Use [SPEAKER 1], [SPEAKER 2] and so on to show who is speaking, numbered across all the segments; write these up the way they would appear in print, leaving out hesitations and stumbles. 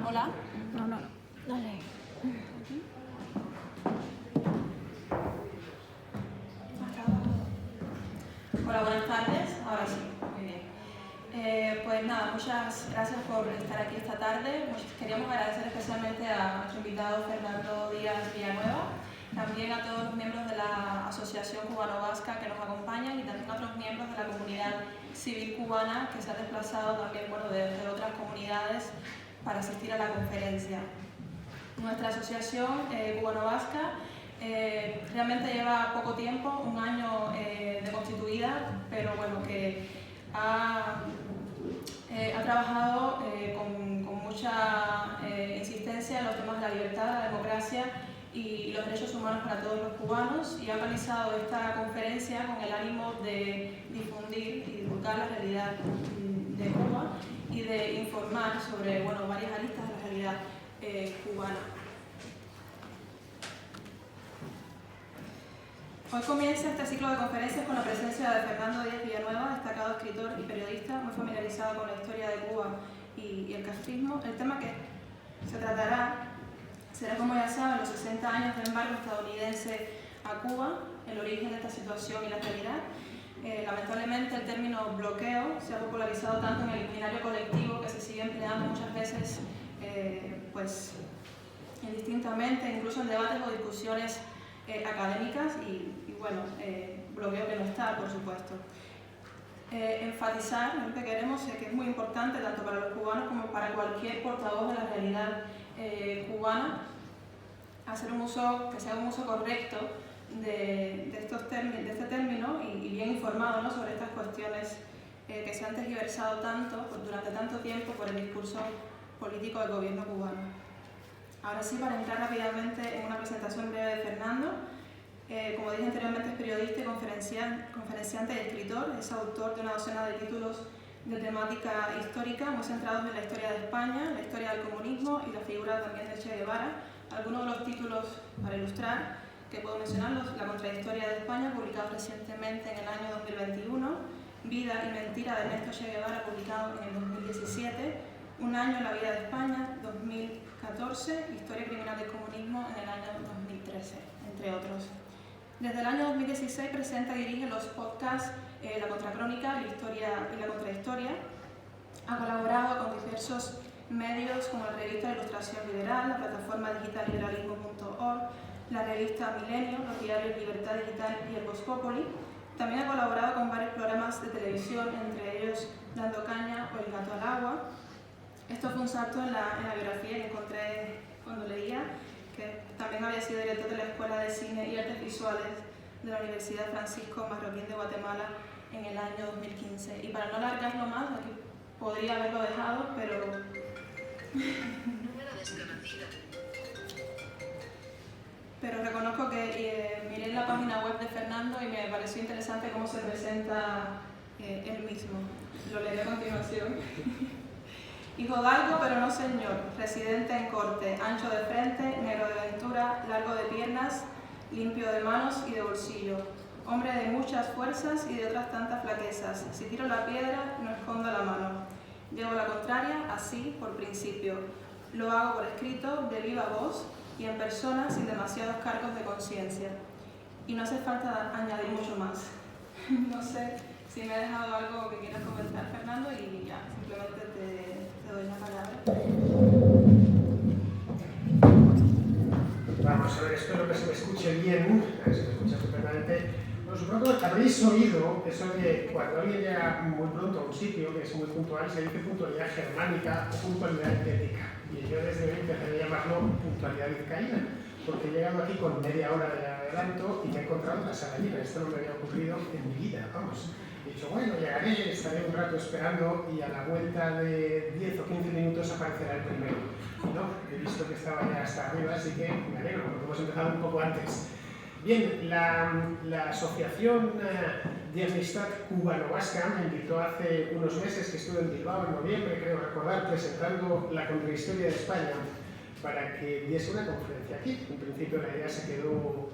[SPEAKER 1] Hola.
[SPEAKER 2] No. Dale.
[SPEAKER 1] Hola, buenas tardes. Ahora sí, muy bien. Pues nada, muchas gracias por estar aquí esta tarde. Queríamos agradecer especialmente a nuestro invitado Fernando Díaz Villanueva, también a todos los miembros de la Asociación Cubano-Vasca que nos acompañan y también a otros miembros de la comunidad civil cubana que se han desplazado también de otras comunidades para asistir a la conferencia. Nuestra asociación Cubano-Vasca realmente lleva poco tiempo, un año de constituida, pero bueno, que ha trabajado con mucha insistencia en los temas de la libertad, la democracia y los derechos humanos para todos los cubanos, y ha organizado esta conferencia con el ánimo de difundir y divulgar la realidad de Cuba y de informar sobre varias aristas de la realidad cubana. Hoy comienza este ciclo de conferencias con la presencia de Fernando Díaz Villanueva, destacado escritor y periodista, muy familiarizado con la historia de Cuba y el castrismo. El tema que se tratará será, como ya saben, los 60 años del embargo estadounidense a Cuba, el origen de esta situación y la realidad. Lamentablemente el término bloqueo se ha popularizado tanto en el imaginario colectivo que se sigue empleando muchas veces indistintamente, incluso en debates o discusiones académicas y bloqueo que no está, por supuesto. Enfatizar lo que queremos es que es muy importante tanto para los cubanos como para cualquier portavoz de la realidad cubana hacer que sea un uso correcto de este término y bien informado, ¿no?, sobre estas cuestiones que se han tergiversado tanto durante tanto tiempo por el discurso político del gobierno cubano. Ahora sí, para entrar rápidamente en una presentación breve de Fernando, como dije anteriormente, es periodista y conferenciante y escritor, es autor de una docena de títulos de temática histórica muy centrados en la historia de España, la historia del comunismo y la figura también de Che Guevara. Algunos de los títulos para ilustrar, que puedo mencionarlos: La contrahistoria de España, publicado recientemente en el año 2021, Vida y mentira de Ernesto Che Guevara, publicado en el 2017, Un año en la vida de España, 2014, Historia criminal del comunismo en el año 2013, entre otros. Desde el año 2016 presenta y dirige los podcasts La Contracrónica, La Historia y La Contrahistoria. Ha colaborado con diversos medios como la revista Ilustración Liberal, la plataforma digital liberalismo.org, la revista Milenio, los diarios Libertad Digital y El Voz Populi. También ha colaborado con varios programas de televisión, entre ellos Dando Caña o El Gato al Agua. Esto fue un salto en la biografía que encontré cuando leía, que también había sido director de la Escuela de Cine y Artes Visuales de la Universidad Francisco Marroquín de Guatemala en el año 2015. Y para no alargarlo más, aquí podría haberlo dejado, pero... Número desconocido. Pero reconozco que miré la página web de Fernando y me pareció interesante cómo se presenta él mismo. Lo leeré a continuación. Hijo galgo, pero no señor, residente en corte, ancho de frente, negro de ventura, largo de piernas, limpio de manos y de bolsillo, hombre de muchas fuerzas y de otras tantas flaquezas. Si tiro la piedra, no escondo la mano. Llevo la contraria, así, por principio. Lo hago por escrito, de viva voz y en persona, sin demasiados cargos de conciencia. Y no hace falta añadir mucho más. No sé si me he dejado algo que quieras comentar, Fernando, y ya, simplemente te doy la palabra.
[SPEAKER 3] Vamos a ver, espero que se me escuche bien, a ver si me escucha perfectamente. Bueno, supongo que habréis oído eso de cuando alguien llega muy pronto a un sitio, que es muy puntual, se dice puntualidad germánica o puntualidad ética. Y yo desde hoy empezaré a llamarlo puntualidad vizcaína, porque he llegado aquí con media hora de adelanto y me he encontrado la sala llena. Esto no me había ocurrido en mi vida, vamos. He dicho, bueno, llegaré, estaré un rato esperando y a la vuelta de 10 o 15 minutos aparecerá el primero. Y no, he visto que estaba ya hasta arriba, así que me alegro, porque hemos empezado un poco antes. Bien, la Asociación de Amistad Cubano-Vasca me invitó hace unos meses, que estuve en Bilbao en noviembre, creo recordar, presentando la contrahistoria de España, para que diese una conferencia aquí. En principio la idea se quedó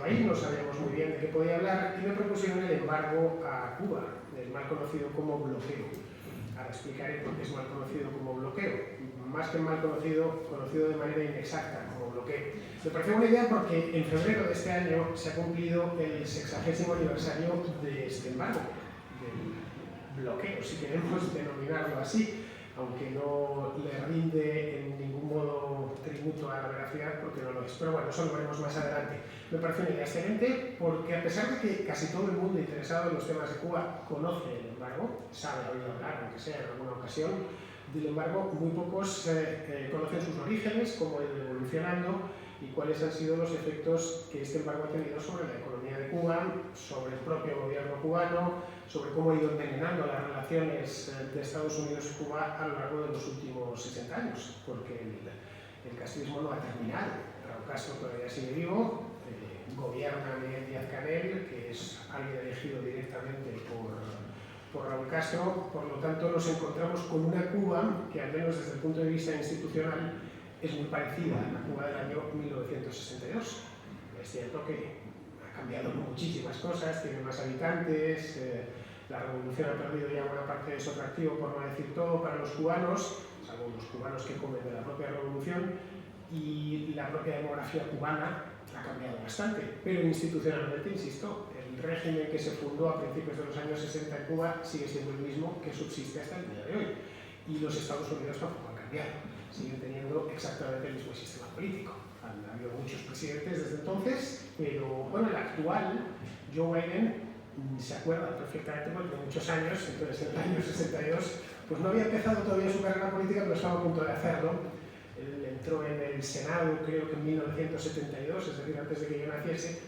[SPEAKER 3] ahí, no sabíamos muy bien de qué podía hablar y me propusieron el embargo a Cuba, el mal conocido como bloqueo. Ahora explicaré por qué es mal conocido como bloqueo. más que mal conocido, conocido de manera inexacta como bloqueo. Me parece buena idea porque en febrero de este año se ha cumplido el 60º aniversario de este embargo, del bloqueo, si queremos denominarlo así, aunque no le rinde en ningún modo tributo a la veracidad porque no lo es. Pero bueno, eso lo veremos más adelante. Me parece una idea excelente porque a pesar de que casi todo el mundo interesado en los temas de Cuba conoce el embargo, sabe, ha oído hablar, aunque sea en alguna ocasión, del embargo, muy pocos conocen sus orígenes, cómo ha ido evolucionando y cuáles han sido los efectos que este embargo ha tenido sobre la economía de Cuba, sobre el propio gobierno cubano, sobre cómo ha ido envenenando las relaciones de Estados Unidos y Cuba a lo largo de los últimos 60 años, porque el castrismo no ha terminado. Raúl Castro todavía sigue vivo, gobierna Miguel Díaz-Canel, que es alguien elegido directamente por Raúl Castro, por lo tanto nos encontramos con una Cuba que, al menos desde el punto de vista institucional, es muy parecida a la Cuba del año 1962. Es cierto que ha cambiado muchísimas cosas, tiene más habitantes, la revolución ha perdido ya buena parte de su atractivo, por no decir todo, para los cubanos, salvo los cubanos que comen de la propia revolución, y la propia demografía cubana ha cambiado bastante, pero institucionalmente, insisto, el régimen que se fundó a principios de los años 60 en Cuba sigue siendo el mismo que subsiste hasta el día de hoy, y los Estados Unidos tampoco han cambiado, siguen teniendo exactamente el mismo sistema político. Han habido muchos presidentes desde entonces, pero bueno, el actual, Joe Biden, se acuerda perfectamente porque muchos años, entonces en el año 62, pues no había empezado todavía su carrera política, pero estaba a punto de hacerlo. Él entró en el Senado, creo que en 1972, es decir, antes de que yo naciese,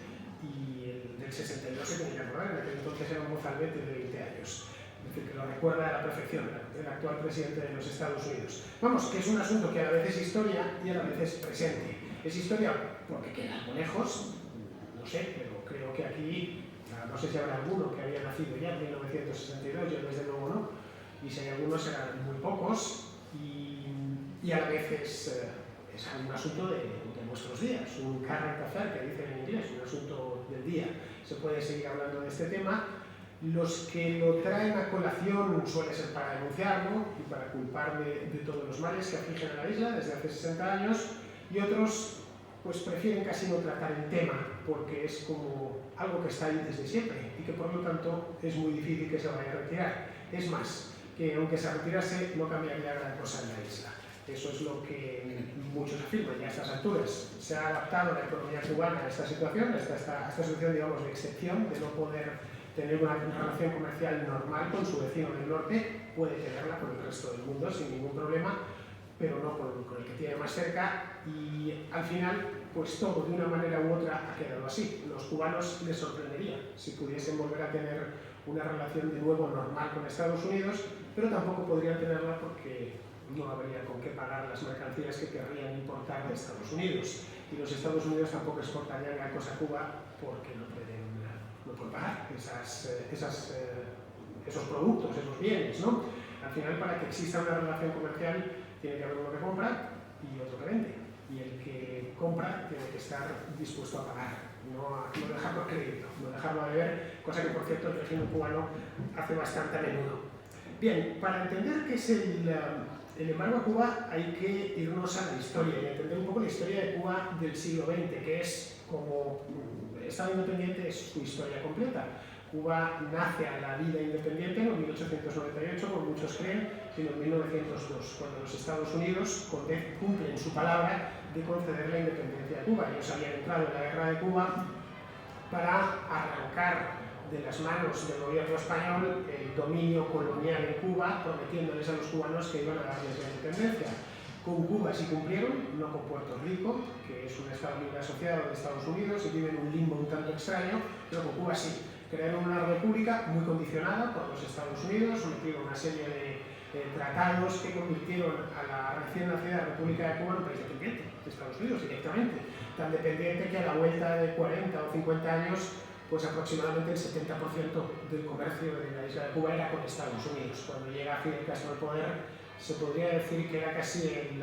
[SPEAKER 3] y el del 62 se tenía que acordar, en aquel entonces era un mozalbete de 20 años. Es decir, que lo recuerda a la perfección, el actual presidente de los Estados Unidos. Vamos, que es un asunto que a la vez es historia y a la vez es presente. Es historia porque queda algo lejos, no sé, pero creo que aquí, no sé si habrá alguno que había nacido ya en 1962, yo desde luego no, y si hay algunos serán muy pocos, y a la vez es un asunto de nuestros días, un current affair que dicen en inglés, un asunto del día. Se puede seguir hablando de este tema. Los que lo traen a colación suele ser para denunciarlo y para culpar de todos los males que afligen a la isla desde hace 60 años, y otros pues prefieren casi no tratar el tema porque es como algo que está ahí desde siempre y que por lo tanto es muy difícil que se vaya a retirar. Es más, que aunque se retirase no cambiaría gran cosa en la isla. Eso es lo que muchos afirman ya a estas alturas. Se ha adaptado la economía cubana a esta situación, a esta situación, digamos, de excepción, de no poder tener una relación comercial normal con su vecino del norte, puede tenerla con el resto del mundo sin ningún problema, pero no con el que tiene más cerca, y al final, pues todo de una manera u otra ha quedado así. Los cubanos les sorprendería si pudiesen volver a tener una relación de nuevo normal con Estados Unidos, pero tampoco podrían tenerla porque no habría con qué pagar las mercancías que querrían importar de Estados Unidos, y los Estados Unidos tampoco exportarían gran cosa a Cuba porque no pueden pagar esos productos, esos bienes, ¿no? Al final, para que exista una relación comercial tiene que haber uno que compra y otro que vende, y el que compra tiene que estar dispuesto a pagar, no dejarlo a crédito, no dejarlo a deber, cosa que por cierto el régimen cubano hace bastante a menudo. Bien, para entender qué es el embargo a Cuba hay que irnos a la historia y entender un poco la historia de Cuba del siglo XX, que es como Estado independiente, es su historia completa. Cuba nace a la vida independiente no en 1898, como muchos creen, sino en 1902, cuando los Estados Unidos cumplen su palabra de conceder la independencia a Cuba. Ellos habían entrado en la guerra de Cuba para arrancar de las manos del gobierno español el dominio colonial en Cuba, prometiéndoles a los cubanos que iban a darles la independencia. Con Cuba sí cumplieron, no con Puerto Rico, que es un estado libre asociado de Estados Unidos y vive en un limbo un tanto extraño, pero con Cuba sí. Crearon una república muy condicionada por los Estados Unidos, sometieron a una serie de tratados que convirtieron a la recién nacida República de Cuba en un país dependiente de Estados Unidos directamente, tan dependiente que a la vuelta de 40 o 50 años, pues aproximadamente el 70% del comercio de la isla de Cuba era con Estados Unidos. Cuando llega Fidel Castro al poder, se podría decir que era casi el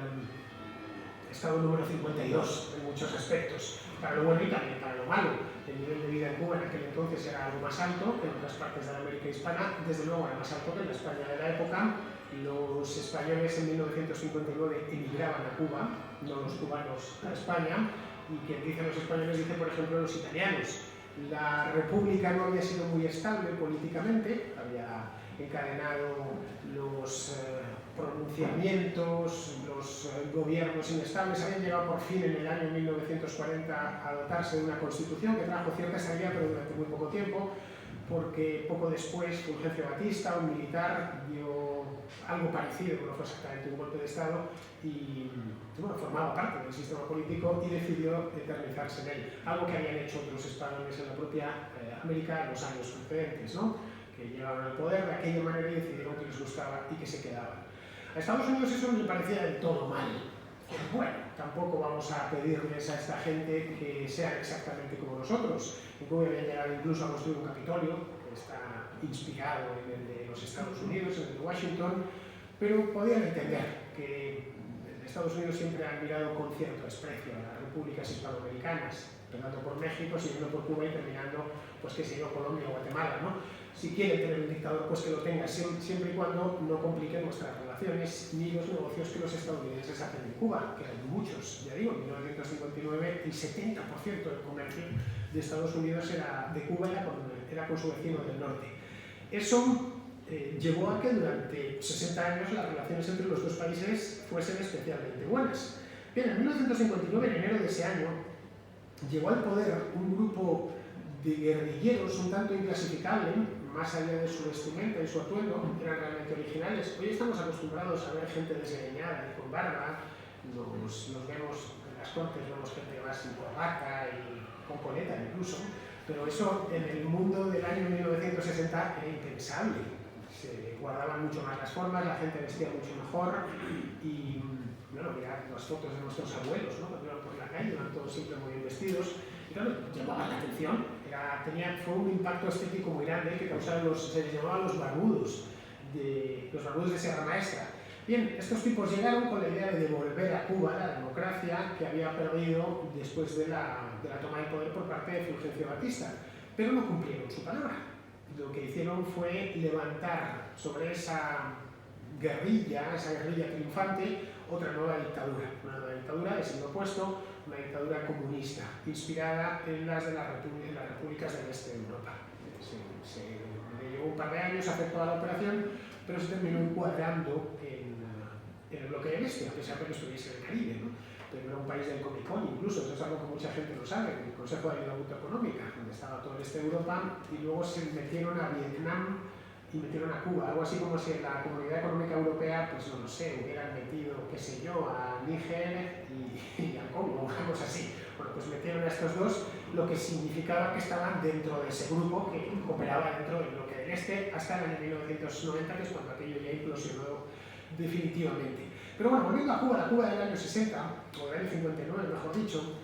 [SPEAKER 3] estado número 52 en muchos aspectos, para lo bueno y también para lo malo. El nivel de vida en Cuba en aquel entonces era algo más alto que en otras partes de la América hispana, desde luego era más alto que en la España de la época, Los españoles en 1959 emigraban a Cuba, no los cubanos a España, y quien dice los españoles dice, por ejemplo, los italianos. La república no había sido muy estable políticamente, había encadenado los pronunciamientos, los gobiernos inestables, habían llegado por fin en el año 1940 a dotarse de una constitución que trajo cierta estabilidad, pero durante muy poco tiempo, porque poco después Fulgencio Batista, un militar, dio algo parecido, no fue exactamente un golpe de Estado, y bueno, formaba parte del sistema político y decidió eternizarse en él, algo que habían hecho otros españoles en la propia América en los años precedentes, ¿no? Que llegaban al poder de aquella manera y decidieron que les gustaba y que se quedaban. A Estados Unidos eso no le parecía del todo mal. Bueno, tampoco vamos a pedirles a esta gente que sean exactamente como nosotros. En Cuba habían llegado incluso a construir un Capitolio, que está inspirado en el de los Estados Unidos, en el de Washington, pero podían entender que en Estados Unidos siempre han mirado con cierto desprecio a las repúblicas hispanoamericanas, empezando por México, siguiendo por Cuba y terminando, pues qué sé yo, Colombia o Guatemala, ¿no? Si quieren tener un dictador, pues que lo tenga, siempre y cuando no compliquen nuestras relaciones ni los negocios que los estadounidenses hacen en Cuba, que eran muchos. Ya digo, en 1959 el 70% del comercio de Estados Unidos de Cuba era con su vecino del norte. Eso llevó a que durante 60 años las relaciones entre los dos países fuesen especialmente buenas. Bien, en 1959, en enero de ese año, llegó al poder un grupo de guerrilleros un tanto inclasificable, más allá de su vestimenta y su atuendo, eran realmente originales. Hoy estamos acostumbrados a ver gente desgreñada y con barba, nos vemos en las cortes, vemos gente más sin corbata y con coleta incluso, pero eso en el mundo del año 1960 era impensable. Se guardaban mucho más las formas, la gente vestía mucho mejor y, bueno, mirad las fotos de nuestros abuelos, ¿no? Cuando iban por la calle, iban todos siempre muy bien vestidos. Y claro, llamaba la atención, fue un impacto estético muy grande que causaron se les llamaba los barbudos de Sierra Maestra. Bien, estos tipos llegaron con la idea de devolver a Cuba la democracia que había perdido después de la toma de poder por parte de Fulgencio Batista, pero no cumplieron su palabra. Lo que hicieron fue levantar sobre esa guerrilla triunfante, otra nueva dictadura, una nueva dictadura de signo opuesto, una dictadura comunista, inspirada en las de las repúblicas del este de Europa. Se llevó un par de años a hacer toda la operación, pero se terminó encuadrando en el bloque del este, a pesar de que estuviese en el Caribe, ¿no? Pero era un país del Comecon, incluso, eso es algo que mucha gente no sabe, el Consejo de Ayuda Mutua Económica, donde estaba todo el este de Europa, y luego se metieron a Vietnam y metieron a Cuba, algo así como si en la Comunidad Económica Europea, pues no lo sé, hubieran metido, qué sé yo, a Níger y a Congo, una cosa así. Bueno, pues metieron a estos dos, lo que significaba que estaban dentro de ese grupo que operaba dentro del bloque del este hasta el año 1990, que es cuando aquello ya implosionó definitivamente. Pero bueno, volviendo a Cuba, la Cuba del año 60, o del año 59, mejor dicho,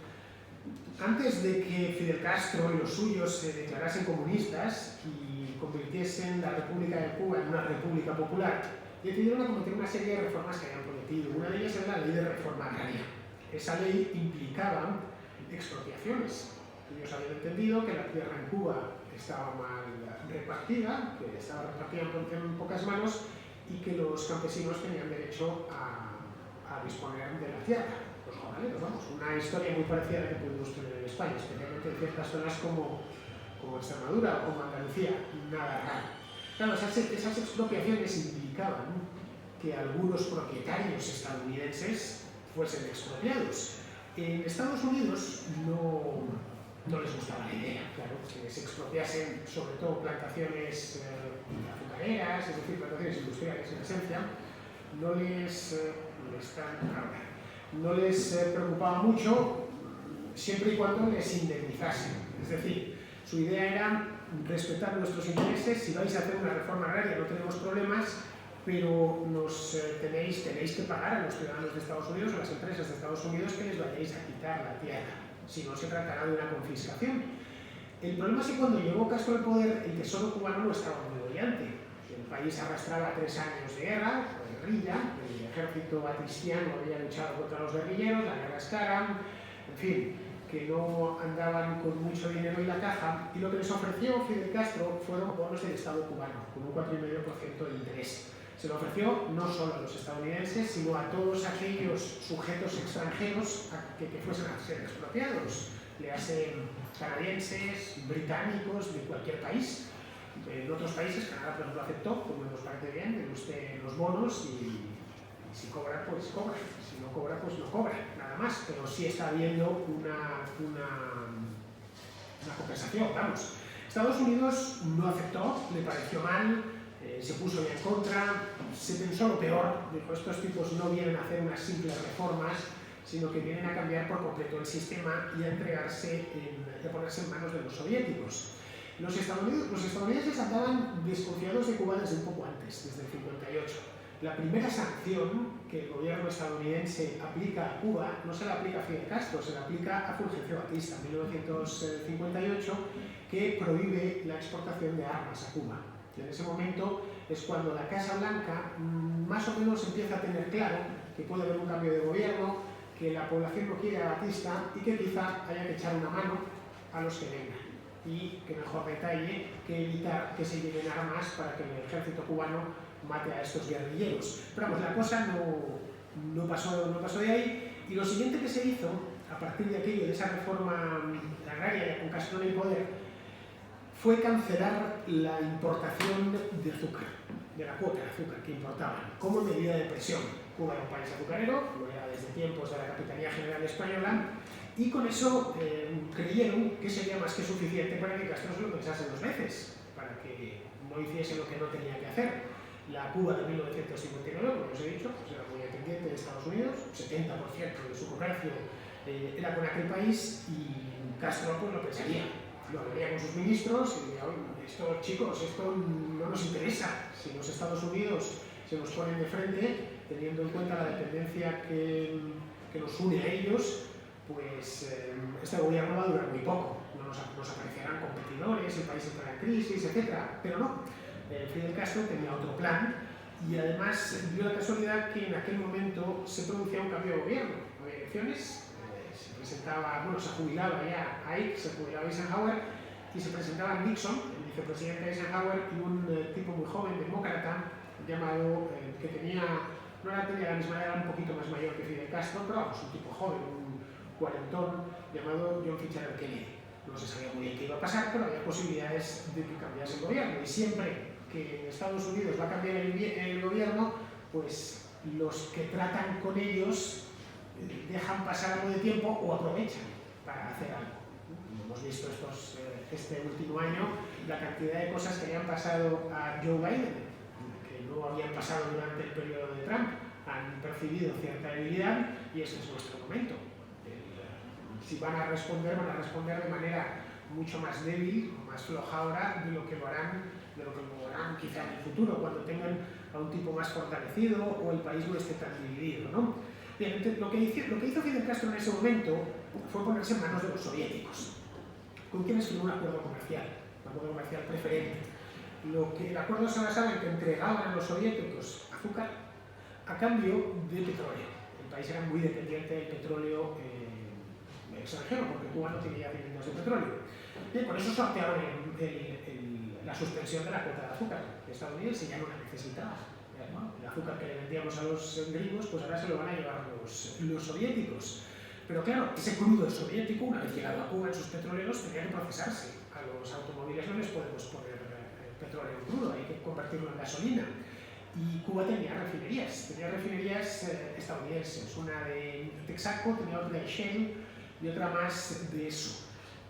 [SPEAKER 3] antes de que Fidel Castro y los suyos se declarasen comunistas y convirtiesen la República de Cuba en una república popular, decidieron acometer una serie de reformas que habían prometido. Una de ellas era la ley de reforma agraria. Esa ley implicaba expropiaciones. Ellos habían entendido que la tierra en Cuba estaba mal repartida, que estaba repartida en pocas manos y que los campesinos tenían derecho a disponer de la tierra. Los jornaleros, vamos, una historia muy parecida a la que pudimos tener en España, especialmente en ciertas zonas como Extremadura o como Andalucía, nada raro. Claro, esas expropiaciones implicaban que algunos propietarios estadounidenses fuesen expropiados. En Estados Unidos no les gustaba la idea, claro, que se expropiasen sobre todo plantaciones azucareras, es decir, plantaciones industriales en esencia, no les preocupaba mucho siempre y cuando les indemnizasen. Es decir, su idea era respetar nuestros intereses, si vais a hacer una reforma agraria no tenemos problemas, pero tenéis que pagar a los ciudadanos de Estados Unidos, a las empresas de Estados Unidos, que les vayáis a quitar la tierra, si no se tratará de una confiscación. El problema es que cuando llegó Castro al poder, el tesoro cubano no estaba muy brillante. El país arrastraba 3 años de guerra, de guerrilla, el ejército batistiano había luchado contra los guerrilleros, la guerra es cara, en fin, que no andaban con mucho dinero en la caja, y lo que les ofreció Fidel Castro fueron bonos del Estado cubano, con un 4,5% de interés. Se lo ofreció no solo a los estadounidenses, sino a todos aquellos sujetos extranjeros que fuesen a ser expropiados, le hacen canadienses, británicos, de cualquier país. En otros países, Canadá pues lo aceptó, como nos parece bien, de usted los bonos y si cobra, pues cobra, si no cobra, pues no cobra, nada más, pero sí está habiendo una compensación, vamos. Estados Unidos no aceptó, le pareció mal, se puso ya en contra, se pensó lo peor, dijo, estos tipos no vienen a hacer unas simples reformas, sino que vienen a cambiar por completo el sistema y a a ponerse en manos de los soviéticos. Los estadounidenses andaban desconfiados de Cuba desde un poco antes, desde el 58. La primera sanción que el gobierno estadounidense aplica a Cuba no se la aplica a Fidel Castro, se la aplica a Fulgencio Batista en 1958, que prohíbe la exportación de armas a Cuba. Y en ese momento es cuando la Casa Blanca más o menos empieza a tener claro que puede haber un cambio de gobierno, que la población no quiere a Batista y que quizá haya que echar una mano a los que vengan. Y que mejor detalle que evitar que se lleven armas para que el ejército cubano mate a estos guerrilleros. Pero vamos, la cosa no pasó de ahí, y lo siguiente que se hizo, a partir de aquello, de esa reforma agraria con Castro en el poder, fue cancelar la importación de azúcar, de la cuota de azúcar que importaban, como medida de presión. Cuba era un país azucarero, lo era desde tiempos de la Capitanía General Española, y con eso creyeron que sería más que suficiente para que Castro se lo pensase dos veces, para que no hiciese lo que no tenía que hacer. La Cuba de 1959, como os he dicho, pues era muy dependiente de Estados Unidos, 70% de su comercio era con aquel país, y Castro pues lo pensaría, lo hablaría con sus ministros y diría, esto chicos, esto no nos interesa, si los Estados Unidos se nos ponen de frente, teniendo en cuenta la dependencia que nos une a ellos, pues este gobierno va a durar muy poco, nos aparecerán competidores, el país entrará en crisis, etc. Pero no, Fidel Castro tenía otro plan, y además dio la casualidad que en aquel momento se producía un cambio de gobierno, había elecciones, se presentaba, bueno, se jubilaba ya Ike, se jubilaba Eisenhower, y se presentaba Nixon, el vicepresidente Eisenhower, y un tipo muy joven, demócrata, llamado, que tenía la misma edad, un poquito más mayor que Fidel Castro, pero vamos, un tipo joven, un cuarentón, llamado John Fitzgerald Kennedy. No se sabía muy bien qué iba a pasar, pero había posibilidades de que cambiase el gobierno, y siempre que en Estados Unidos va a cambiar el gobierno, pues los que tratan con ellos dejan pasar algo de tiempo o aprovechan para hacer algo. Hemos visto este último año la cantidad de cosas que le han pasado a Joe Biden, que no habían pasado durante el periodo de Trump, han percibido cierta debilidad, y este es nuestro momento. Si van a responder de manera mucho más débil, más floja ahora de lo que lo harán quizá en el futuro, cuando tengan a un tipo más fortalecido o el país no esté tan dividido, ¿no? Bien, lo que hizo Fidel Castro en ese momento fue ponerse en manos de los soviéticos, con quienes firmó un acuerdo comercial preferente. El acuerdo se basaba en que entregaban a los soviéticos azúcar a cambio de petróleo. El país era muy dependiente del petróleo extranjero, porque Cuba no tenía yacimientos de petróleo. Bien, por eso sortearon la suspensión de la cuota de azúcar. Estados Unidos ya no la necesitaba. El azúcar que le vendíamos a los gringos, pues ahora se lo van a llevar los soviéticos. Pero claro, ese crudo soviético, una vez llegado a Cuba en sus petroleros, tenía que procesarse. A los automóviles no les podemos poner petróleo crudo, hay que convertirlo en gasolina. Y Cuba tenía refinerías estadounidenses, una de Texaco, tenía otra de Shell y otra más de eso.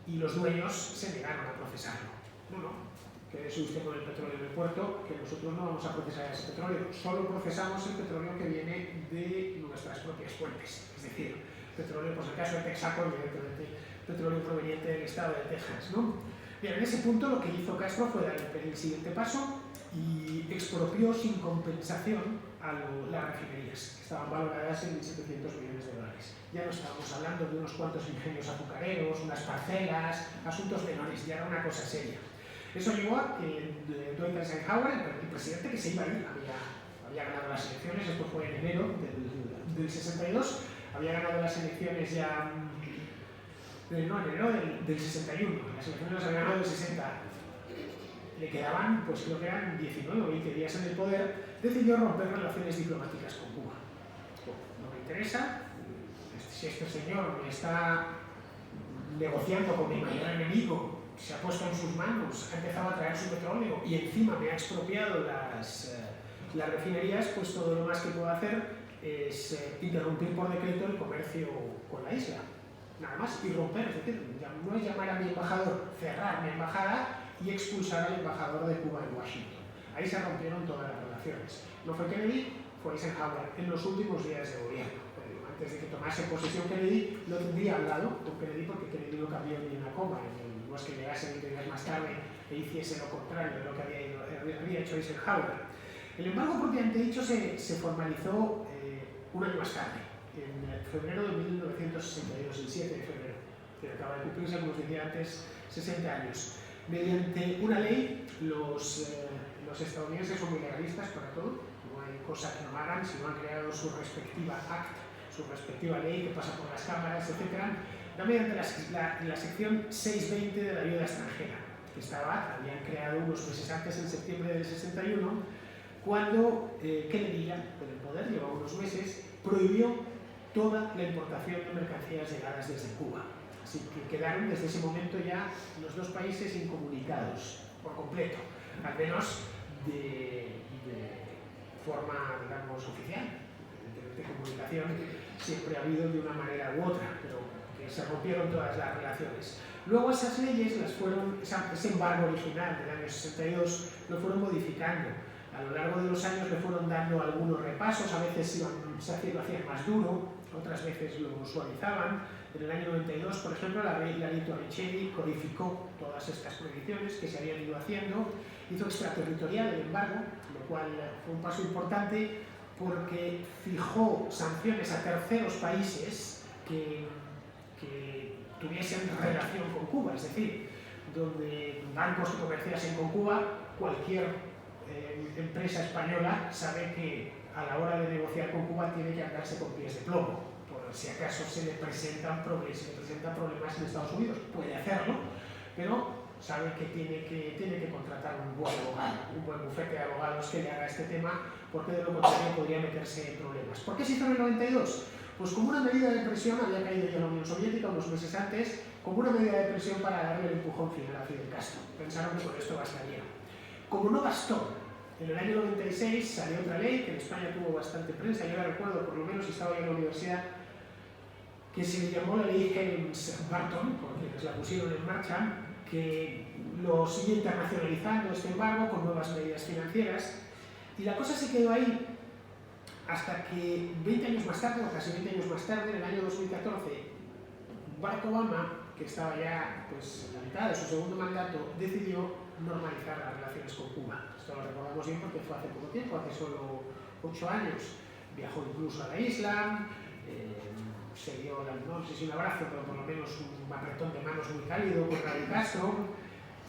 [SPEAKER 3] Y los dueños se negaron a procesarlo. No, quédese usted con el petróleo en el puerto, que nosotros no vamos a procesar ese petróleo, solo procesamos el petróleo que viene de nuestras propias fuentes, es decir, petróleo, pues en el caso de Texaco, evidentemente, petróleo proveniente del estado de Texas, ¿no? Bien, en ese punto lo que hizo Castro fue dar el siguiente paso y expropió sin compensación a las refinerías, que estaban valoradas en 1.700 millones de dólares. Ya no estábamos hablando de unos cuantos ingenios azucareros, unas parcelas, asuntos menores, ya era una cosa seria. Eso llevó a que Dwight Eisenhower, el presidente que se iba a ir, había ganado las elecciones, esto fue en enero del 62, había ganado las elecciones ya, no, en enero del 61, las elecciones las había ganado del 60. le quedaban, pues creo que eran 19 o 20 días en el poder, decidió romper relaciones diplomáticas con Cuba. No me interesa, si este señor me está negociando con mi mayor enemigo, se ha puesto en sus manos, ha empezado a traer su petróleo y encima me ha expropiado las refinerías, pues todo lo más que puedo hacer es interrumpir por decreto el comercio con la isla. Nada más, y romper, es decir, no es llamar a mi embajador, cerrar mi embajada y expulsar al embajador de Cuba en Washington. Ahí se rompieron todas las relaciones. No fue Kennedy, fue Eisenhower en los últimos días de gobierno. Antes de que tomase posesión Kennedy, lo tendría al lado con Kennedy, porque Kennedy no cambió ni una coma. No es que llegase 20 días más tarde e hiciese lo contrario de lo que había hecho Eisenhower. El embargo propiamente dicho se formalizó un año más tarde, en febrero de 1962, el 7 de febrero, que acaba de cumplirse, como os decía antes, 60 años. Mediante una ley, los estadounidenses son muy legalistas para todo, no hay cosa que no hagan, si no han creado su respectiva act, su respectiva ley que pasa por las cámaras, etc. Mediante la sección 620 de la ayuda extranjera, que habían creado unos meses antes, en septiembre del 61, cuando Kennedy, ya con el poder, llevaba unos meses, prohibió toda la importación de mercancías llegadas desde Cuba. Así que quedaron desde ese momento ya los dos países incomunicados por completo, al menos de forma, digamos, oficial. Evidentemente, comunicación siempre ha habido de una manera u otra, pero que se rompieron todas las relaciones. Luego esas leyes ese embargo original del año 62 lo fueron modificando. A lo largo de los años le fueron dando algunos repasos, a veces lo hacían más duro, otras veces lo suavizaban. En el año 92, por ejemplo, la ley Torricelli codificó todas estas prohibiciones que se habían ido haciendo, hizo extraterritorial el embargo, lo cual fue un paso importante porque fijó sanciones a terceros países que tuviesen relación con Cuba, es decir, donde bancos que comerciasen con Cuba, cualquier empresa española sabe que a la hora de negociar con Cuba tiene que andarse con pies de plomo, por si acaso se le presentan problemas en Estados Unidos. Puede hacerlo, pero sabe que tiene que contratar un buen abogado, un buen bufete de abogados que le haga este tema, porque de lo contrario podría meterse en problemas. ¿Por qué se hizo en el 92? Pues como una medida de presión, había caído ya la Unión Soviética unos meses antes, como una medida de presión para darle el empujón final a Fidel Castro. Pensaron que con esto bastaría. Como no bastó, en el año 96 salió otra ley que en España tuvo bastante prensa, yo la recuerdo, por lo menos estaba yo en la universidad, que se le llamó la ley Helms-Burton, por quienes la pusieron en marcha, que lo sigue internacionalizando este embargo con nuevas medidas financieras, y la cosa se quedó ahí hasta que 20 años más tarde, o casi 20 años más tarde, en el año 2014, Barack Obama, que estaba ya en la mitad de su segundo mandato, decidió normalizar las relaciones con Cuba. Esto lo recordamos bien porque fue hace poco tiempo, hace solo 8 años. Viajó incluso a la isla, se dio, no sé si un abrazo, pero por lo menos un apretón de manos muy cálido con Raúl Castro,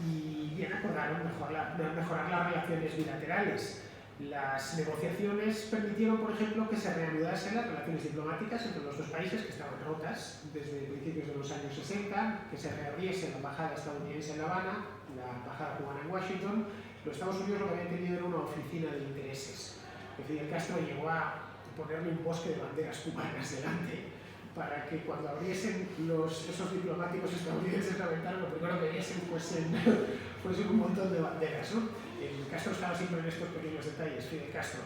[SPEAKER 3] y bien acordaron mejorar las relaciones bilaterales. Las negociaciones permitieron, por ejemplo, que se reanudasen las relaciones diplomáticas entre los dos países que estaban rotas desde principios de los años 60, que se reabriese la embajada estadounidense en La Habana, la embajada cubana en Washington. Los Estados Unidos lo que habían tenido era una oficina de intereses. Fidel Castro llegó a ponerle un bosque de banderas cubanas delante para que cuando abriesen esos diplomáticos estadounidenses la ventana, lo primero que viesen fuesen un montón de banderas, ¿no? El Castro estaba siempre en estos pequeños detalles, Fidel Castro,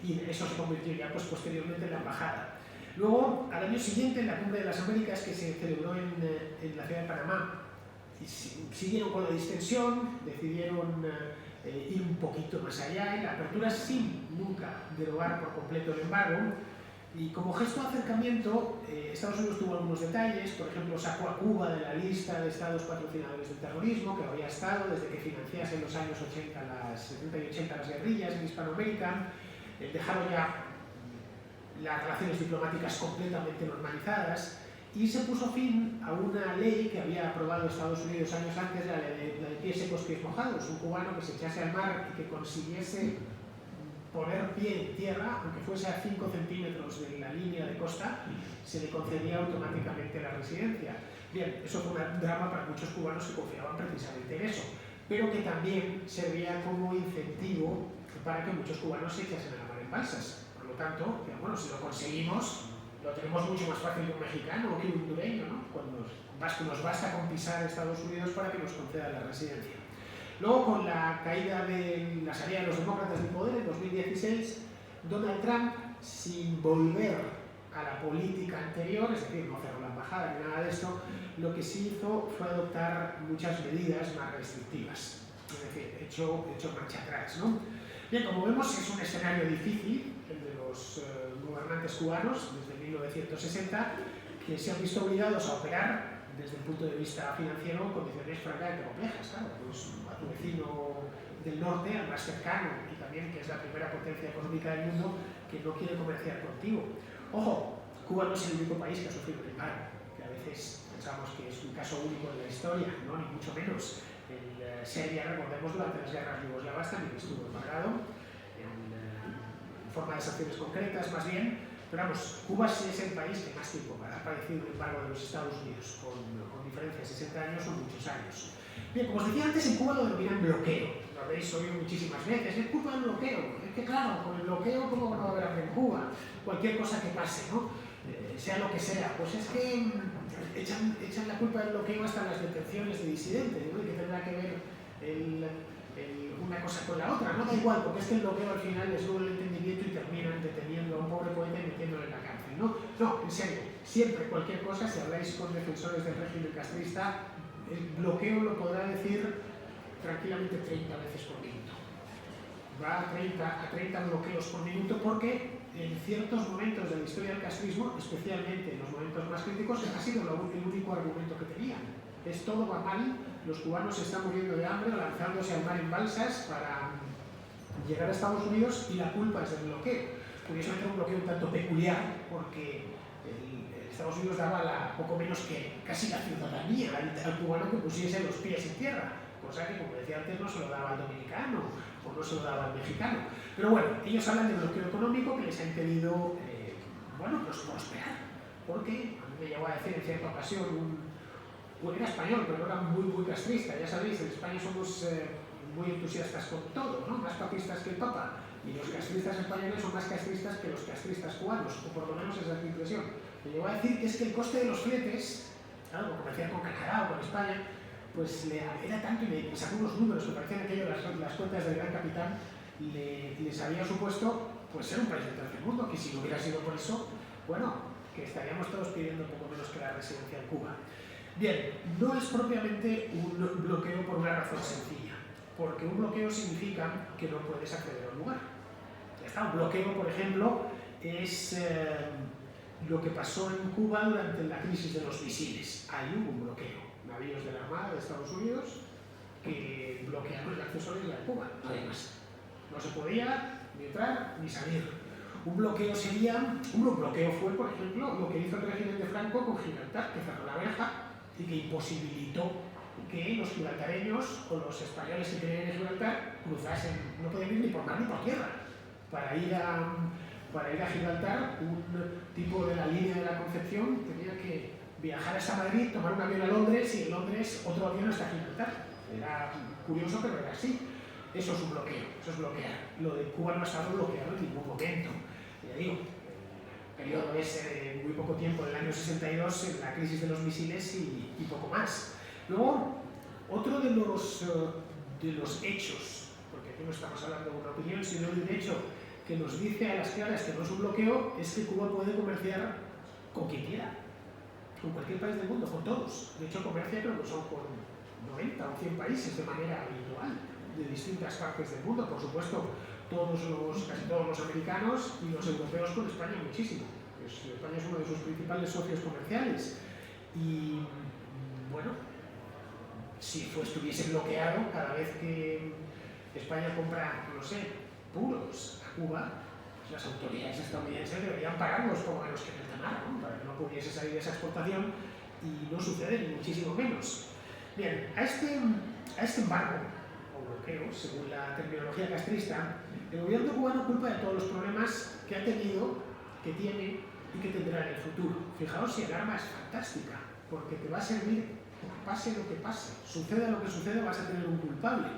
[SPEAKER 3] y eso se convirtió ya posteriormente en la embajada. Luego, al año siguiente, en la Cumbre de las Américas, que se celebró en la ciudad de Panamá, siguieron con la distensión, decidieron ir un poquito más allá en la apertura sin nunca derogar por completo el embargo. Y como gesto de acercamiento, Estados Unidos tuvo algunos detalles, por ejemplo, sacó a Cuba de la lista de estados patrocinadores del terrorismo, que había estado desde que financiase en los años 70 y 80 las guerrillas en Hispanoamérica, dejaron ya las relaciones diplomáticas completamente normalizadas, y se puso fin a una ley que había aprobado Estados Unidos años antes, la de pies secos, pies mojados, un cubano que se echase al mar y que consiguiese poner pie en tierra, aunque fuese a 5 centímetros de la línea de costa, se le concedía automáticamente la residencia. Bien, eso fue un drama para muchos cubanos que confiaban precisamente en eso. pero que también servía como incentivo para que muchos cubanos se echasen a la mar en balsas. Por lo tanto, bueno, si lo conseguimos, lo tenemos mucho más fácil que un mexicano o que un hondureño, ¿no? Cuando nos basta con pisar Estados Unidos para que nos concedan la residencia. Luego, con la caída de la salida de los demócratas del poder en 2016, Donald Trump, sin volver a la política anterior, es decir, no cerró la embajada ni nada de esto, lo que sí hizo fue adoptar muchas medidas más restrictivas, es decir, echó marcha atrás, ¿no? Bien, como vemos, es un escenario difícil, el de los gobernantes cubanos, desde 1960, que se han visto obligados a operar desde el punto de vista financiero en condiciones francamente complejas. Claro, pues a tu vecino del norte, al más cercano, y también que es la primera potencia económica del mundo, que no quiere comerciar contigo. Ojo, Cuba no es el único país que ha sufrido el paro, que a veces pensamos que es un caso único en la historia, ¿no? Ni mucho menos. Serbia, recordemos, durante las guerras yugoslavas también estuvo embargado, en forma de sanciones concretas más bien, pero vamos, Cuba sí es el país que más tiempo ha padecido el embargo de los Estados Unidos, con diferencia de 60 años o muchos años. Bien, como os decía antes, en Cuba lo denominan bloqueo, lo habéis oído muchísimas veces, es culpa del bloqueo, es que claro, con el bloqueo ¿cómo no va a haber hambre en Cuba? Cualquier cosa que pase, ¿no? Sea lo que sea, pues es que echan la culpa del bloqueo hasta las detenciones de disidentes, ¿no? Y que tendrá que ver una cosa con la otra, no da igual, porque es que el bloqueo al final les duele el entendimiento y terminan deteniendo a un pobre poeta y metiéndolo en la cárcel, ¿no? No, en serio, siempre cualquier cosa, si habláis con defensores del régimen castrista, el bloqueo lo podrá decir tranquilamente 30 veces por minuto. Va a 30 bloqueos por minuto porque en ciertos momentos de la historia del castrismo, especialmente en los momentos más críticos, ha sido el único argumento que tenían. Es todo va mal, los cubanos se están muriendo de hambre, lanzándose al mar en balsas para llegar a Estados Unidos y la culpa es del bloqueo. Curiosamente un bloqueo un tanto peculiar porque Estados Unidos daba poco menos que casi la ciudadanía al cubano que pusiese los pies en tierra, cosa que, como decía antes, no se lo daba al dominicano o no se lo daba al mexicano. Pero bueno, ellos hablan de bloqueo económico que les ha impedido pues prosperar, porque a mí me llegó a decir en cierta ocasión era español, pero era muy castrista. Ya sabéis, en España somos muy entusiastas con todo, ¿no? Más papistas que el Papa. Y los castristas españoles son más castristas que los castristas cubanos, o por lo menos esa es mi impresión. Me llegó a decir que es que el coste de los fletes, claro, comerciar con Canadá o con España, pues era tanto, y me sacó unos números que parecían aquello las cuentas del gran capitán, les había supuesto pues ser un país del tercer mundo, que si no hubiera sido por eso, bueno, que estaríamos todos pidiendo poco menos que la residencia en Cuba. Bien, no es propiamente un bloqueo por una razón sencilla, porque un bloqueo significa que no puedes acceder a un lugar. Ya está, un bloqueo, por ejemplo, es lo que pasó en Cuba durante la crisis de los misiles. Ahí hubo un bloqueo, navíos de la Armada de Estados Unidos que bloquearon el acceso a la isla de Cuba, además. No se podía ni entrar ni salir. Un bloqueo fue, por ejemplo, lo que hizo el régimen de Franco con Gibraltar, que cerró la verja y que imposibilitó que los gibraltareños o los españoles que querían ir a Gibraltar cruzasen, no podían ir ni por mar ni por tierra. Para ir a Gibraltar, un tipo de la línea de la Concepción tenía que viajar hasta Madrid, tomar un avión a Londres y en Londres otro avión hasta Gibraltar. Era curioso, pero era así. Eso es un bloqueo, eso es bloquear. Lo de Cuba no ha estado bloqueado en ningún momento. Ya digo, el periodo ese de muy poco tiempo, el año 62, en la crisis de los misiles y poco más. Luego, otro de los hechos, porque aquí no estamos hablando de una opinión, sino de un hecho que nos dice a las claras que no es un bloqueo, es que Cuba puede comerciar con quien quiera, con cualquier país del mundo, con todos. De hecho, comercia creo que son con 90 o 100 países de manera habitual, de distintas partes del mundo. Por supuesto, casi todos los americanos y los europeos con España muchísimo. España es uno de sus principales socios comerciales. Y bueno, si estuviese bloqueado, cada vez que España compra, no sé, puros a Cuba, pues las autoridades estadounidenses deberían pagarlos por lo menos que en el mar, ¿no? Para que no pudiese salir esa exportación, y no sucede ni muchísimo menos. Bien, a este embargo o bloqueo, según la terminología castrista, el gobierno cubano culpa de todos los problemas que ha tenido, que tiene y que tendrá en el futuro. Fijaos si el arma es fantástica. porque te va a servir, pase lo que pase, suceda lo que suceda, vas a tener un culpable.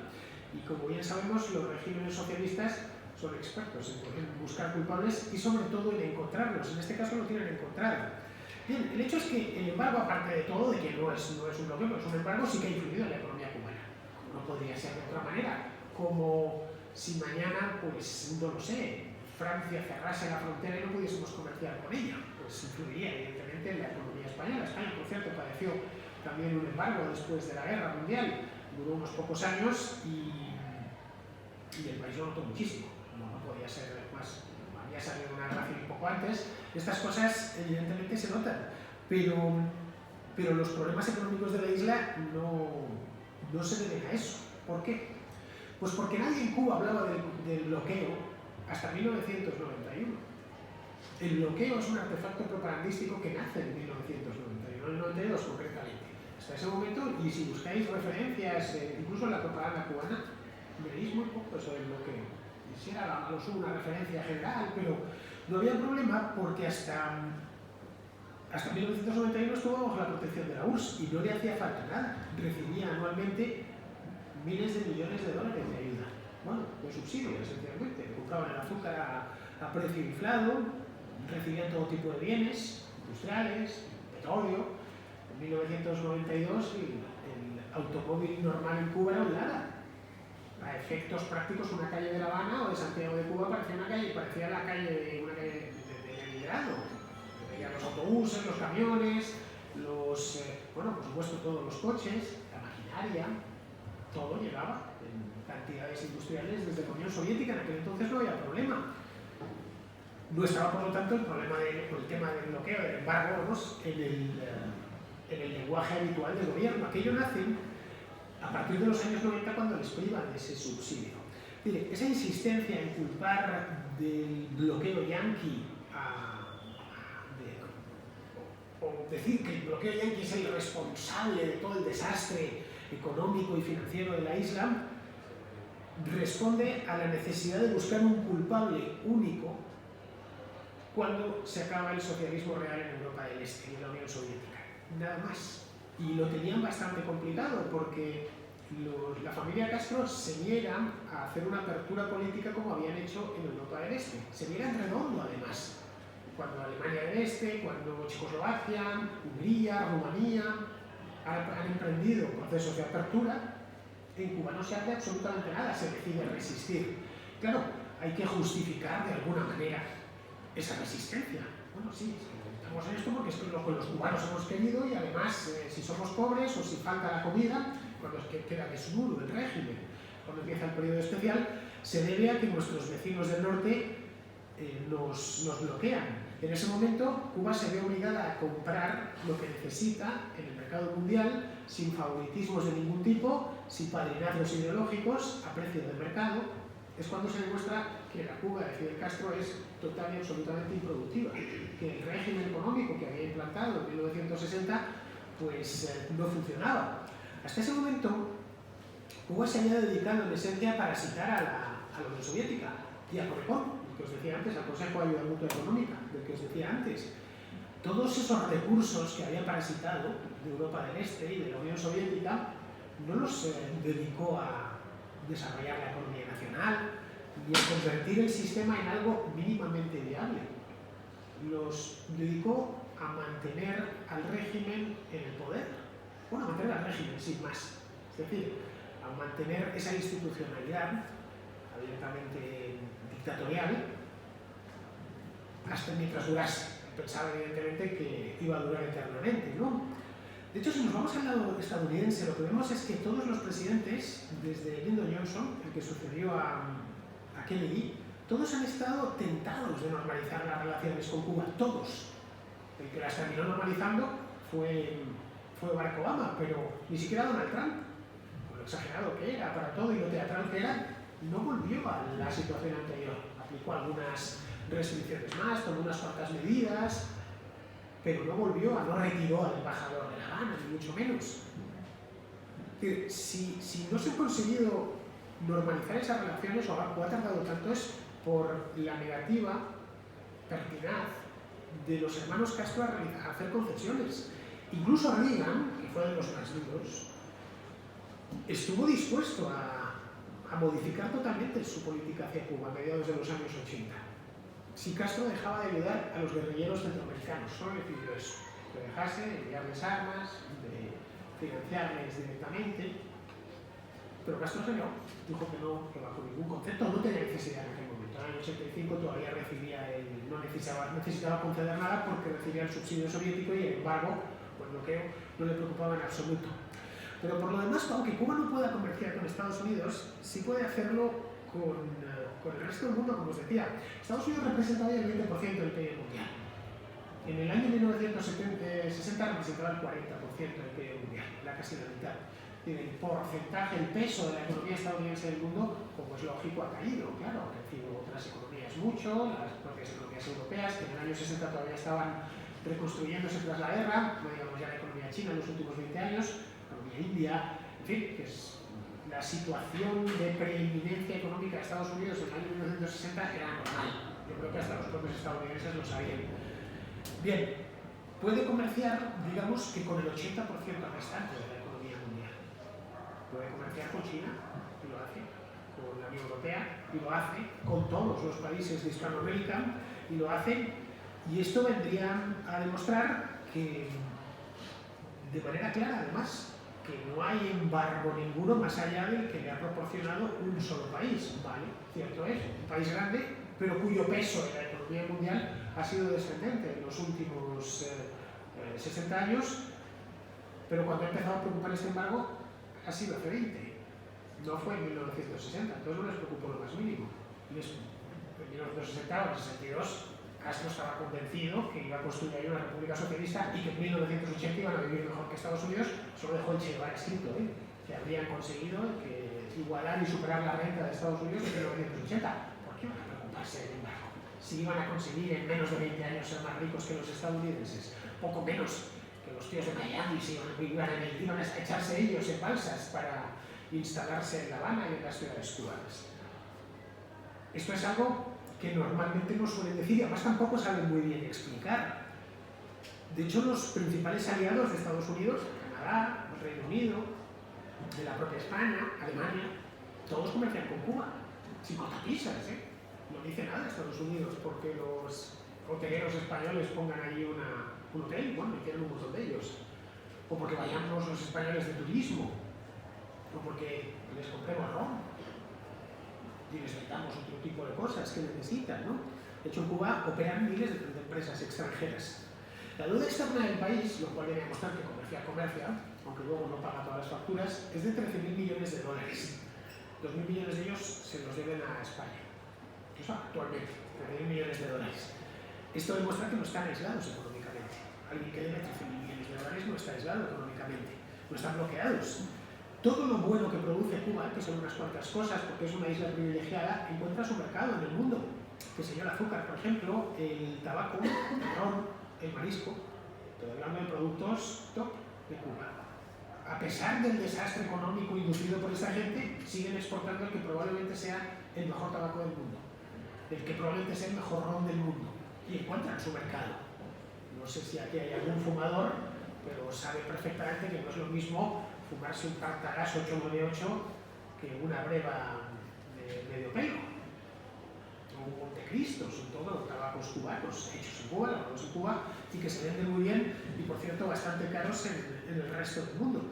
[SPEAKER 3] Y como bien sabemos, los regímenes socialistas son expertos en buscar culpables y sobre todo en encontrarlos. En este caso lo tienen encontrado. Bien, el hecho es que el embargo, aparte de todo, de que no es un bloqueo, pero es un embargo, sí que ha influido en la economía cubana. No podría ser de otra manera. Como si mañana, pues, no lo sé, Francia cerrase la frontera y no pudiésemos comerciar con ella. Pues influiría evidentemente en la economía española. España, por cierto, padeció también un embargo después de la Guerra Mundial. Duró unos pocos años y el país lo notó muchísimo. No podía ser más, había salido una guerra civil poco antes. Estas cosas evidentemente se notan, pero los problemas económicos de la isla no se deben a eso. ¿Por qué? Pues porque nadie en Cuba hablaba del bloqueo hasta 1991. El bloqueo es un artefacto propagandístico que nace en 1991, en el 92 concretamente. Hasta ese momento, y si buscáis referencias, incluso en la propaganda cubana, veréis muy poco sobre el bloqueo. Si era a lo sumo una referencia general, pero no había problema porque hasta 1991 estuvo bajo la protección de la URSS y no le hacía falta nada. Recibía anualmente miles de millones de dólares de ayuda. Bueno, de subsidio, esencialmente. Compraban el azúcar a precio inflado, recibían todo tipo de bienes industriales, petróleo. En 1992 el automóvil normal en Cuba era un Lada. A efectos prácticos, una calle de La Habana o de Santiago de Cuba parecía una calle de Leningrado. Veían los autobuses, los camiones, bueno, por supuesto todos los coches, la maquinaria, todo llegaba en cantidades industriales desde la Unión Soviética. En aquel entonces no había problema. No estaba, por lo tanto, el tema del bloqueo, del embargo, vamos, en el lenguaje habitual del gobierno. Aquello nace a partir de los años 90 cuando les privan de ese subsidio. Mire, esa insistencia en culpar del bloqueo yanqui o decir que el bloqueo yanqui es el responsable de todo el desastre económico y financiero de la isla, responde a la necesidad de buscar un culpable único cuando se acaba el socialismo real en Europa del Este y en la Unión Soviética. Nada más. Y lo tenían bastante complicado porque la familia Castro se niegan a hacer una apertura política como habían hecho en Europa del Este. Se niegan redondo, además. Cuando Alemania del Este, cuando Checoslovaquia, Hungría, Rumanía han emprendido procesos de apertura, en Cuba no se hace absolutamente nada, se decide resistir. Claro, hay que justificar de alguna manera esa resistencia. Bueno, sí, estamos en esto porque es lo que los cubanos hemos querido y además, si somos pobres o si falta la comida, cuando queda desnudo el régimen, cuando empieza el periodo especial, se debe a que nuestros vecinos del norte nos bloquean. En ese momento, Cuba se ve obligada a comprar lo que necesita en el mercado mundial, sin favoritismos de ningún tipo, sin padrinazgos ideológicos, a precio de mercado. Es cuando se demuestra que la Cuba de Fidel Castro es total y absolutamente improductiva, que el régimen económico que había implantado en 1960 pues no funcionaba. Hasta ese momento, Cuba se había dedicado en esencia a parasitar a la Unión Soviética y a Comecon, el que os decía antes, al Consejo de Ayuda Mutua Económica, del que os decía antes. Todos esos recursos que había parasitado de Europa del Este y de la Unión Soviética no los dedicó a desarrollar la economía nacional ni a convertir el sistema en algo mínimamente viable. Los dedicó a mantener al régimen en el poder. Bueno, a mantener al régimen, sin más. Es decir, a mantener esa institucionalidad abiertamente dictatorial hasta mientras durase. Pensaba evidentemente que iba a durar eternamente, ¿no? De hecho, si nos vamos al lado estadounidense, lo que vemos es que todos los presidentes, desde Lyndon Johnson, el que sucedió a Kennedy, todos han estado tentados de normalizar las relaciones con Cuba, todos. El que las terminó normalizando fue Barack Obama, pero ni siquiera Donald Trump, por lo exagerado que era para todo y lo teatral que era, no volvió a la situación anterior. Aplicó algunas restricciones más, tomó unas cuantas medidas, pero no retiró al embajador de La Habana, ni mucho menos. Si no se ha conseguido normalizar esas relaciones, o ha tardado tanto, es por la negativa pertinaz de los hermanos Castro a hacer concesiones. Incluso Reagan, que fue de los más duros, estuvo dispuesto a modificar totalmente su política hacia Cuba a mediados de los años 80. Si Castro dejaba de ayudar a los guerrilleros centroamericanos, solo le pidió eso, que dejase de enviarles armas, de financiarles directamente, pero Castro se negó, dijo que no, que bajo ningún concepto no tenía necesidad en aquel momento. En el 85 todavía no necesitaba conceder nada porque recibía el subsidio soviético y el embargo, pues bloqueo, no le preocupaba en absoluto. Pero por lo demás, aunque Cuba no pueda comerciar con Estados Unidos, sí puede hacerlo con el resto del mundo, como os decía. Estados Unidos representaba el 20% del PIB mundial. En el año 1960 representaba el 40% del PIB mundial, casi la mitad. El porcentaje, el peso de la economía estadounidense en el mundo, como es lógico, ha caído. Claro, han crecido otras economías mucho, las propias economías europeas, que en el año 60 todavía estaban reconstruyéndose tras la guerra, no digamos ya la economía china en los últimos 20 años, India, en fin, que es la situación de preeminencia económica de Estados Unidos en el año 1960 era normal. Yo creo que hasta los propios estadounidenses lo sabían. Bien, puede comerciar, digamos, que con el 80% restante de la economía mundial. Puede comerciar con China, y lo hace, con la Unión Europea, y lo hace, con todos los países de Hispanoamérica, y lo hace, y esto vendría a demostrar que, de manera clara, además, que no hay embargo ninguno más allá del que le ha proporcionado un solo país, ¿vale? Cierto es, un país grande, pero cuyo peso en la economía mundial ha sido descendente en los últimos 60 años, pero cuando ha empezado a preocupar este embargo ha sido hace 20, no fue en 1960, entonces no les preocupó lo más mínimo. En 1960 o en 62 Castro estaba convencido que iba a construir ahí una república socialista y que en 1980 iban a vivir mejor que Estados Unidos. Solo dejó el Che Guevara escrito, que habrían conseguido igualar y superar la renta de Estados Unidos en 1980. ¿Por qué iban a preocuparse del embargo? Si iban a conseguir en menos de 20 años ser más ricos que los estadounidenses, poco menos que los tíos de Miami, si iban a echarse ellos en balsas para instalarse en La Habana y en las ciudades cubanas. Esto es algo que normalmente no suelen decir y además tampoco saben muy bien explicar. De hecho, los principales aliados de Estados Unidos, Canadá, el Reino Unido, de la propia España, Alemania, todos comercian con Cuba, sin cortapisas, No dice nada Estados Unidos porque los hoteleros españoles pongan allí un hotel, bueno, y tienen un montón de ellos. O porque vayamos los españoles de turismo, o porque les compremos ron y les vendamos otro tipo de cosas que necesitan, ¿no? De hecho, en Cuba operan miles de empresas extranjeras. La deuda externa del país, lo cual viene a mostrar que comercia, aunque luego no paga todas las facturas, es de 13.000 millones de dólares. 2.000 millones de ellos se los deben a España. Eso actualmente, 13.000 millones de dólares. Esto demuestra que no están aislados económicamente. Alguien que debe 13.000 millones de dólares no está aislado económicamente, no están bloqueados. Todo lo bueno que produce Cuba, que son unas cuantas cosas, porque es una isla privilegiada, encuentra su mercado en el mundo. Que sería el azúcar, por ejemplo, el tabaco, el ron, el marisco, todo hablando de productos top de Cuba. A pesar del desastre económico inducido por esta gente, siguen exportando el que probablemente sea el mejor tabaco del mundo, el que probablemente sea el mejor ron del mundo, y encuentran su mercado. No sé si aquí hay algún fumador, pero sabe perfectamente que no es lo mismo fumarse un Tartaras 898 que una breva de medio pelo, o un Montecristo. Son todos tabacos cubanos, hechos en Cuba, elaborados en Cuba, y que se venden muy bien y, por cierto, bastante caros en el resto del mundo.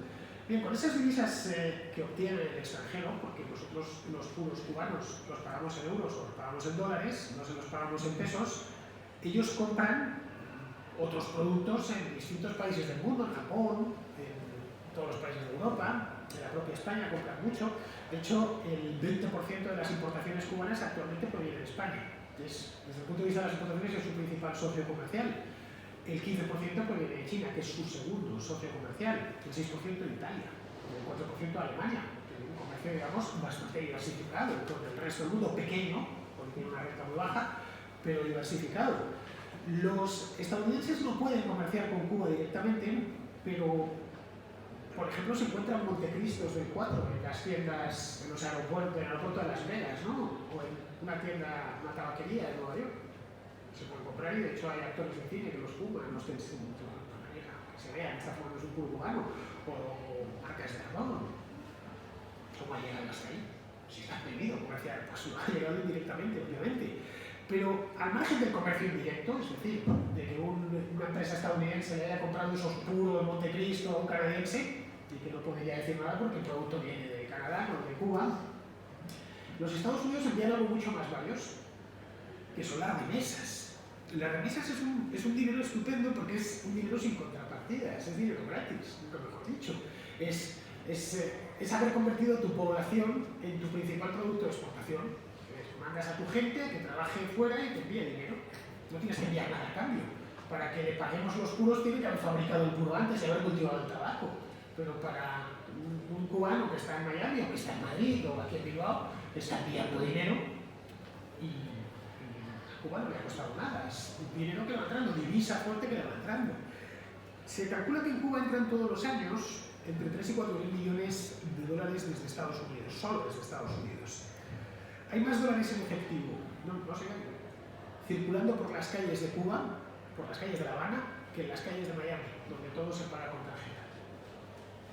[SPEAKER 3] Bien, con esas divisas que obtienen en el extranjero, porque nosotros los puros cubanos los pagamos en euros o los pagamos en dólares, no se los pagamos en pesos, ellos compran otros productos en distintos países del mundo, en Japón, en todos los países de Europa, en la propia España compran mucho. De hecho, el 20% de las importaciones cubanas actualmente provienen de España. Desde el punto de vista de las importaciones es su principal socio comercial. El 15% proviene de China, que es su segundo socio comercial. El 6% de Italia, el 4% de Alemania. Un comercio, digamos, bastante diversificado, con el resto del mundo pequeño, porque tiene una renta muy baja, pero diversificado. Los estadounidenses no pueden comerciar con Cuba directamente, pero, por ejemplo, se encuentran Montecristos del 4 en las tiendas, en los aeropuertos, en el aeropuerto de Las Vegas, ¿no? O en una tienda, una tabaquería en Nueva York. Se pueden comprar y, de hecho, hay actores de cine que los fuman, los se vea que está fumando un puro cubano, o marcas de carbón. ¿Cómo ha llegado hasta ahí? Si está prohibido comerciar, pues no ha llegado indirectamente, obviamente. Pero al margen del comercio indirecto, es decir, de que una empresa estadounidense le haya comprado esos puros de Montecristo a un canadiense, y que no podría decir nada porque el producto viene de Canadá, no de Cuba, los Estados Unidos envían algo mucho más valioso, que son las remesas. Las remesas es un dinero estupendo porque es un dinero sin contrapartida, es dinero gratis, nunca mejor dicho. Es haber convertido tu población en tu principal producto de exportación. Mandas a tu gente a que trabaje fuera y te envíe dinero. No tienes que enviar nada a cambio. Para que le paguemos los puros tiene que haber fabricado el puro antes y haber cultivado el tabaco. Pero para un cubano que está en Miami o que está en Madrid o aquí en Bilbao, está enviando dinero y a Cuba no le ha costado nada. Es dinero que va entrando, divisa fuerte que le va entrando. Se calcula que en Cuba entran todos los años entre 3 y 4 mil millones de dólares desde Estados Unidos, solo desde Estados Unidos. Hay más dólares en efectivo, no sé, circulando por las calles de Cuba, por las calles de La Habana, que en las calles de Miami, donde todo se paga con tarjeta.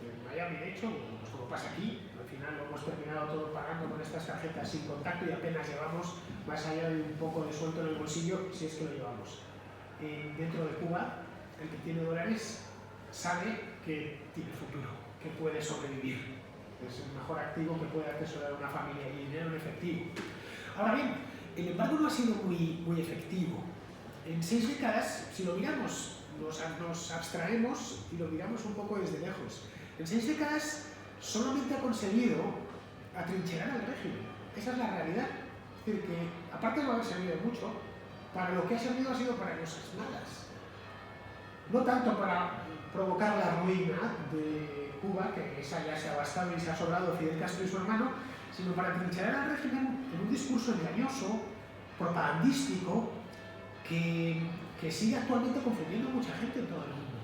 [SPEAKER 3] En Miami, de hecho, pues como pasa aquí, al final lo hemos terminado todo pagando con estas tarjetas sin contacto y apenas llevamos más allá de un poco de suelto en el bolsillo, si es que lo llevamos. Dentro de Cuba, el que tiene dólares sabe que tiene futuro, que puede sobrevivir. Es el mejor activo que puede atesorar una familia y dinero en efectivo. Ahora bien, el embargo no ha sido muy efectivo. En 6 décadas, si lo miramos, nos abstraemos y lo miramos un poco desde lejos. En 6 décadas solamente ha conseguido atrincherar al régimen. Esa es la realidad. Es decir, que aparte de no haber servido de mucho, para lo que ha servido ha sido para cosas malas. No tanto para provocar la ruina de Cuba, que esa ya se ha bastado y se ha sobrado Fidel Castro y su hermano, sino para trincherar al régimen en un discurso engañoso, propagandístico, que sigue actualmente confundiendo a mucha gente en todo el mundo,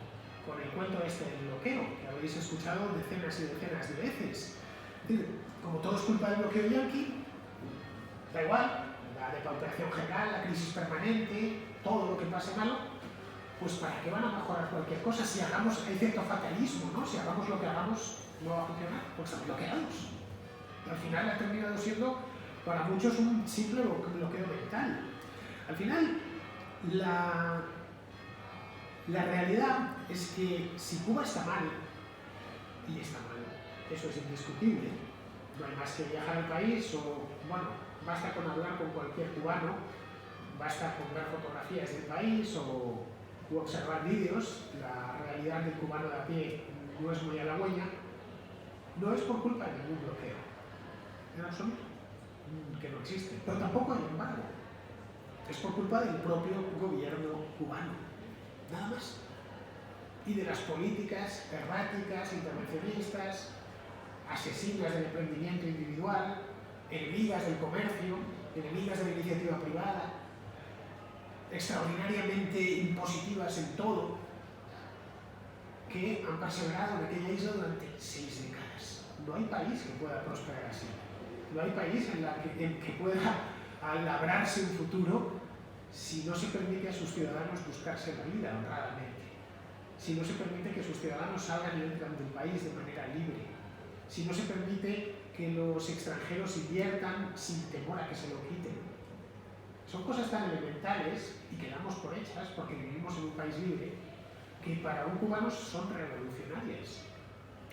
[SPEAKER 3] con el cuento este del bloqueo, que habéis escuchado decenas y decenas de veces. Es decir, como todo es culpa del bloqueo yanqui, da igual, la depauperación general, la crisis permanente, todo lo que pase malo, pues ¿para qué van a mejorar cualquier cosa? Si hagamos, hay cierto fatalismo, ¿no? Si hagamos lo que hagamos, no va a funcionar, pues estamos bloqueados. Y al final ha terminado siendo, para muchos, un simple bloqueo mental. Al final, la realidad es que si Cuba está mal, y está mal, eso es indiscutible, no hay más que viajar al país o, bueno, basta con hablar con cualquier cubano, basta con ver fotografías del país o observar vídeos, la realidad del cubano de a pie no es muy halagüeña, no es por culpa de ningún bloqueo, en absoluto, que no existe, pero tampoco hay embargo, es por culpa del propio gobierno cubano, nada más, y de las políticas erráticas, intervencionistas, asesinas del emprendimiento individual, enemigas del comercio, enemigas de la iniciativa privada, extraordinariamente impositivas en todo, que han perseverado en aquella isla durante 6 décadas. No hay país que pueda prosperar así. No hay país en que pueda labrarse un futuro si no se permite a sus ciudadanos buscarse la vida honradamente. Si no se permite que sus ciudadanos salgan y entran del país de manera libre. Si no se permite que los extranjeros inviertan sin temor a que se lo quiten. Son cosas tan elementales y que damos por hechas porque vivimos en un país libre que para un cubano son revolucionarias.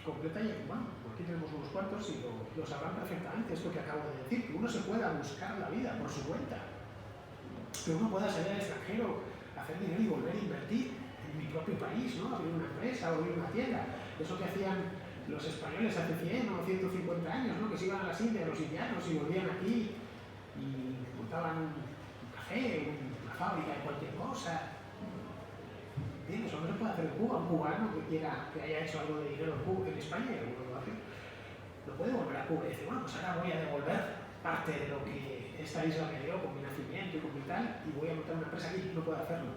[SPEAKER 3] Completa y bueno, aquí tenemos unos cuantos y lo sabrán perfectamente esto que acabo de decir, que uno se pueda buscar la vida por su cuenta, que uno pueda salir al extranjero, hacer dinero y volver a invertir en mi propio país, ¿no? Abrir una empresa, abrir una tienda, eso que hacían los españoles hace 100 o 150 años, ¿no? Que se iban a las Indias, los indianos, y volvían aquí y montaban un café, una fábrica de cualquier cosa. Bien, eso no se puede hacer en Cuba. Un cubano que haya hecho algo de dinero en España, y alguno lo hace, no puede volver a Cuba y decir, bueno, pues ahora voy a devolver parte de lo que esta isla me dio con mi nacimiento y con mi tal, y voy a montar una empresa aquí. No puede hacerlo.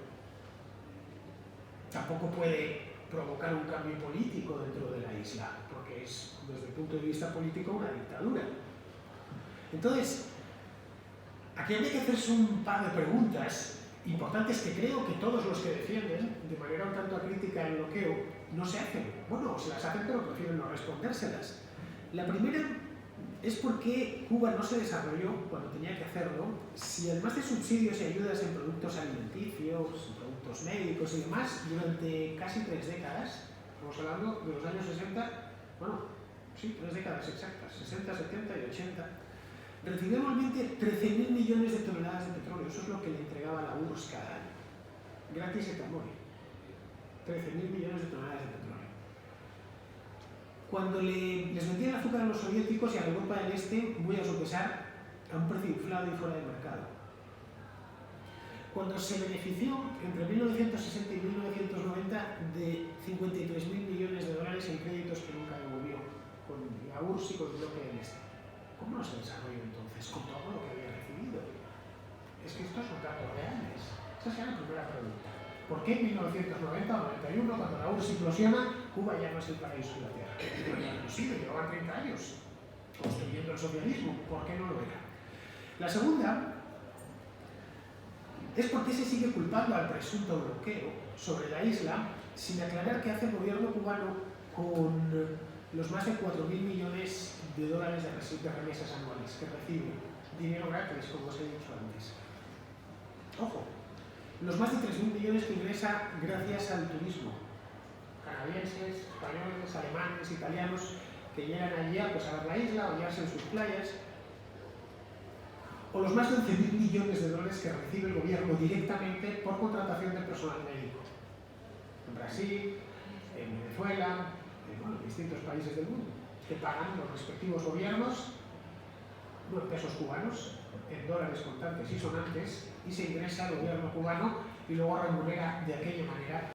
[SPEAKER 3] Tampoco puede provocar un cambio político dentro de la isla, porque es, desde el punto de vista político, una dictadura. Entonces, aquí hay que hacerse un par de preguntas importantes que creo que todos los que defienden, de manera un tanto acrítica el bloqueo, no se hacen. Bueno, se las hacen pero prefieren no respondérselas. La primera es porque Cuba no se desarrolló cuando tenía que hacerlo, si además de subsidios y ayudas en productos alimenticios, productos médicos y demás, durante casi 3 décadas, estamos hablando de los años 60, bueno, sí, 3 décadas exactas, 60, 70 y 80, recibió anualmente 13.000 millones de toneladas de petróleo, eso es lo que le entregaba la URSS cada año, gratis et amore, 13.000 millones de toneladas de petróleo. Cuando les vendían el azúcar a los soviéticos y a Europa del Este, muy a su pesar, a un precio inflado y fuera de mercado. Cuando se benefició entre 1960 y 1990 de 53.000 millones de dólares en créditos que nunca devolvió, con la URSS y con el bloque del Este. ¿Cómo no se desarrolló entonces con todo lo que había recibido? Es que estos son datos reales. Esa será la primera pregunta. ¿Por qué en 1990 o 91, cuando la URSS implosiona, Cuba ya no es el paraíso de la Tierra? No sido, llevaban 30 años construyendo el socialismo. ¿Por qué no lo era? La segunda es por qué se sigue culpando al presunto bloqueo sobre la isla sin aclarar qué hace el gobierno cubano con los más de 4.000 millones de dólares de remesas anuales que recibe. Dinero gratis, como os he dicho antes. Ojo, los más de 3.000 millones que ingresa gracias al turismo. Canadienses, españoles, alemanes, italianos, que llegan allí a ver la isla, a bañarse en sus playas. O los más de 11.000 millones de dólares que recibe el gobierno directamente por contratación de personal médico. En Brasil, en Venezuela, en distintos países del mundo, que pagan los respectivos gobiernos, no en pesos cubanos, en dólares contantes y sonantes, y se ingresa al gobierno cubano y luego remunera de aquella manera